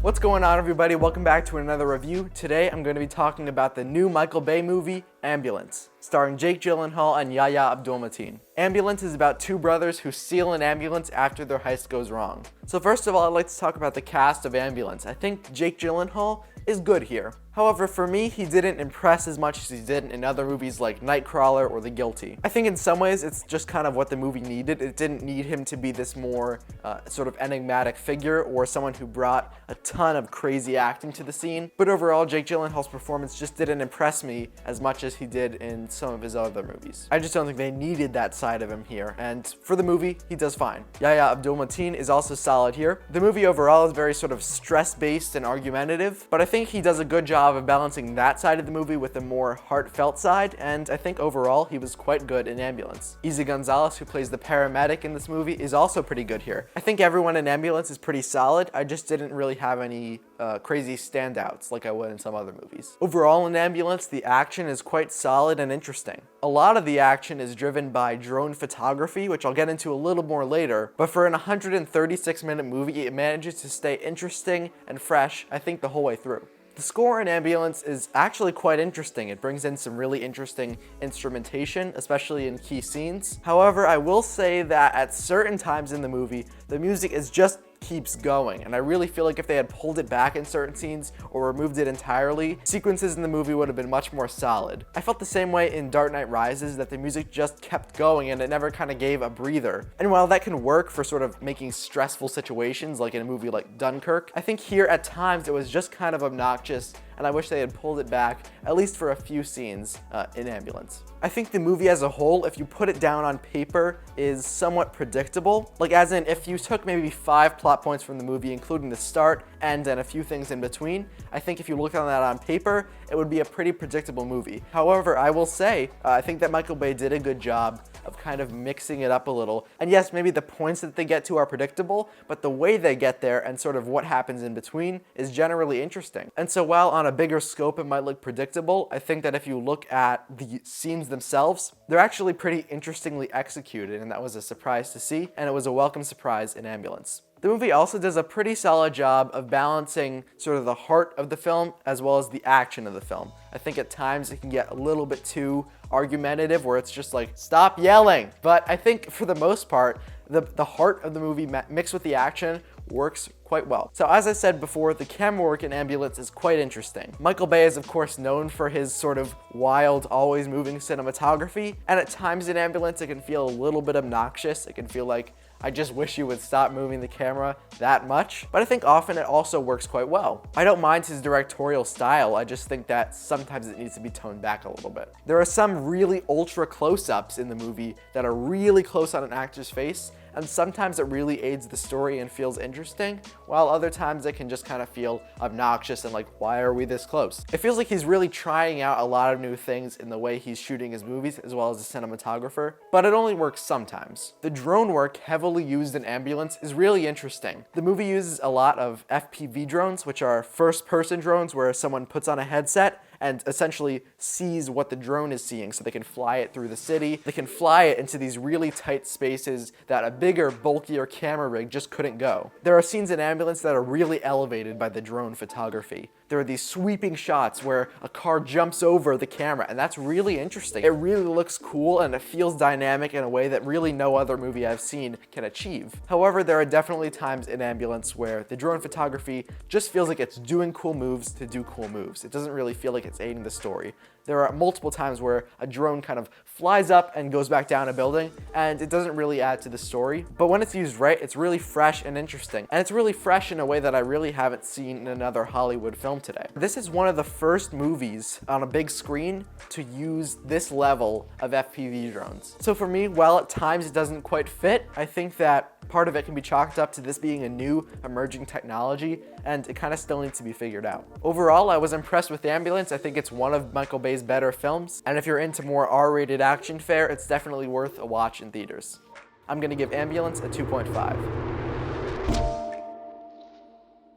What's going on, everybody? Welcome back to another review. Today I'm going to be talking about the new Michael Bay movie, Ambulance, starring Jake Gyllenhaal and Yahya Abdul-Mateen. Ambulance is about two brothers who steal an ambulance after their heist goes wrong. So first of all, I'd like to talk about the cast of Ambulance. I think Jake Gyllenhaal is good here. However, for me, he didn't impress as much as he did in other movies like Nightcrawler or The Guilty. I think in some ways it's just kind of what the movie needed. It didn't need him to be this more sort of enigmatic figure or someone who brought a ton of crazy acting to the scene. But overall, Jake Gyllenhaal's performance just didn't impress me as much as he did in some of his other movies. I just don't think they needed that side of him here, and for the movie, he does fine. Yahya Abdul-Mateen is also solid here. The movie overall is very sort of stress-based and argumentative, but I think he does a good job of balancing that side of the movie with a more heartfelt side, and I think overall he was quite good in Ambulance. Izzy Gonzalez, who plays the paramedic in this movie, is also pretty good here. I think everyone in Ambulance is pretty solid. I just didn't really have any crazy standouts like I would in some other movies. Overall in Ambulance, the action is quite solid and interesting. A lot of the action is driven by drone photography, which I'll get into a little more later, but for an 136-minute movie, it manages to stay interesting and fresh, I think, the whole way through. The score in Ambulance is actually quite interesting. It brings in some really interesting instrumentation, especially in key scenes. However, I will say that at certain times in the movie, the music is just keeps going, and I really feel like if they had pulled it back in certain scenes or removed it entirely, sequences in the movie would have been much more solid. I felt the same way in Dark Knight Rises, that the music just kept going and it never kind of gave a breather. And while that can work for sort of making stressful situations like in a movie like Dunkirk, I think here at times it was just kind of obnoxious, and I wish they had pulled it back, at least for a few scenes in Ambulance. I think the movie as a whole, if you put it down on paper, is somewhat predictable. Like, as in, if you took maybe 5 plot points from the movie, including the start, end, and a few things in between, I think if you look on that on paper, it would be a pretty predictable movie. However, I will say, I think that Michael Bay did a good job of kind of mixing it up a little. And yes, maybe the points that they get to are predictable, but the way they get there and sort of what happens in between is generally interesting. And so while on a bigger scope it might look predictable, I think that if you look at the scenes themselves, they're actually pretty interestingly executed, and that was a surprise to see, and it was a welcome surprise in Ambulance. The movie also does a pretty solid job of balancing sort of the heart of the film as well as the action of the film. I think at times it can get a little bit too argumentative where it's just like, stop yelling. But I think for the most part, the heart of the movie mixed with the action works quite well. So as I said before, the camera work in Ambulance is quite interesting. Michael Bay is of course known for his sort of wild, always moving cinematography, and at times in Ambulance it can feel a little bit obnoxious. It can feel like, I just wish you would stop moving the camera that much, but I think often it also works quite well. I don't mind his directorial style, I just think that sometimes it needs to be toned back a little bit. There are some really ultra close-ups in the movie that are really close on an actor's face, and sometimes it really aids the story and feels interesting, while other times it can just kind of feel obnoxious and like, why are we this close? It feels like he's really trying out a lot of new things in the way he's shooting his movies as well as a cinematographer, but it only works sometimes. The drone work heavily used in Ambulance is really interesting. The movie uses a lot of FPV drones, which are first-person drones where someone puts on a headset and essentially sees what the drone is seeing, so they can fly it through the city. They can fly it into these really tight spaces that a bigger, bulkier camera rig just couldn't go. There are scenes in Ambulance that are really elevated by the drone photography. There are these sweeping shots where a car jumps over the camera, and that's really interesting. It really looks cool, and it feels dynamic in a way that really no other movie I've seen can achieve. However, there are definitely times in Ambulance where the drone photography just feels like it's doing cool moves to do cool moves. It doesn't really feel like it's aiding the story. There are multiple times where a drone kind of flies up and goes back down a building, and it doesn't really add to the story. But when it's used right, it's really fresh and interesting. And it's really fresh in a way that I really haven't seen in another Hollywood film today. This is one of the first movies on a big screen to use this level of FPV drones. So for me, while at times it doesn't quite fit, I think that part of it can be chalked up to this being a new emerging technology, and it kind of still needs to be figured out. Overall, I was impressed with Ambulance. I think it's one of Michael Bay's better films, and if you're into more R-rated action fare, it's definitely worth a watch in theaters. I'm gonna give Ambulance a 2.5.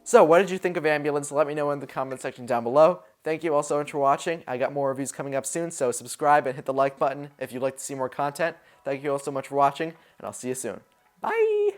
So what did you think of Ambulance? Let me know in the comment section down below. Thank you all so much for watching. I got more reviews coming up soon, so subscribe and hit the like button if you'd like to see more content. Thank you all so much for watching, and I'll see you soon. Bye!